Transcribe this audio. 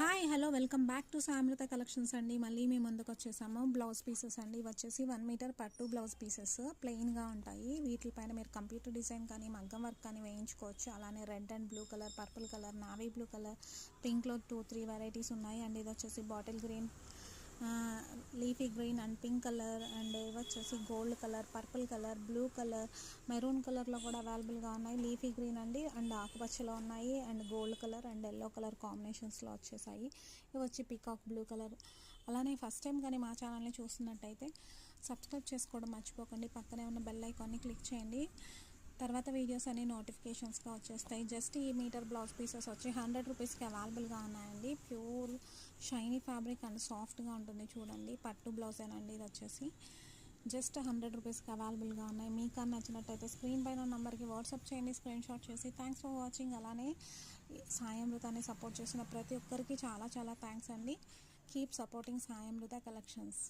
Hi hello welcome back to సామృత collections అండి. మళ్ళీ మేము ముందుకు వచ్చేసాము. బ్లౌజ్ పీసెస్ అండి. ఇవి వచ్చేసి 1 మీటర్ పట్టు బ్లౌజ్ పీసెస్ ప్లెయిన్గా ఉంటాయి. వీటిపైన మీరు కంప్యూటర్ డిజైన్ కానీ మగ్గం వర్క్ కానీ వేయించుకోవచ్చు. అలానే red and blue colour, purple colour, navy blue colour, పింక్లో 2-3 వెరైటీస్ ఉన్నాయి. అండ్ ఇది వచ్చేసి bottle green, leafy green and pink colour, and ఇవి వచ్చేసి gold colour, purple colour, blue colour, maroon కలర్లో కూడా అవైలబుల్గా ఉన్నాయి. లీఫీ గ్రీన్ అండి అండ్ ఆకుపచ్చలో ఉన్నాయి, and gold colour and yellow colour కాంబినేషన్స్లో వచ్చేసాయి. ఇవి వచ్చి పీకాక్ బ్లూ కలర్. అలానే ఫస్ట్ టైం కానీ మా ఛానల్ని చూస్తున్నట్టయితే సబ్స్క్రైబ్ చేసుకోవడం మర్చిపోకండి. పక్కనే ఉన్న బెల్ ఐకాన్ని క్లిక్ చేయండి. తర్వాత వీడియోస్ అన్ని నోటిఫికేషన్స్గా వచ్చేస్తాయి. జస్ట్ ఈ మీటర్ బ్లౌజ్ పీసెస్ వచ్చి 100 రూపీస్కి అవైలబుల్గా ఉన్నాయండి. ప్యూర్ షైనీ ఫ్యాబ్రిక్ అండ్ సాఫ్ట్గా ఉంటుంది. చూడండి, పట్టు బ్లౌజేనండి. ఇది వచ్చేసి జస్ట్ 100 రూపీస్కి అవైలబుల్గా ఉన్నాయి. మీకు నచ్చినట్టయితే స్క్రీన్ పైన నెంబర్కి వాట్సాప్ చేయండి, స్క్రీన్ షాట్ చేసి. Thanks for watching. అలానే సాయమృతాన్ని సపోర్ట్ చేసిన ప్రతి ఒక్కరికి చాలా చాలా థ్యాంక్స్ అండి. Keep supporting Sayamrutha collections.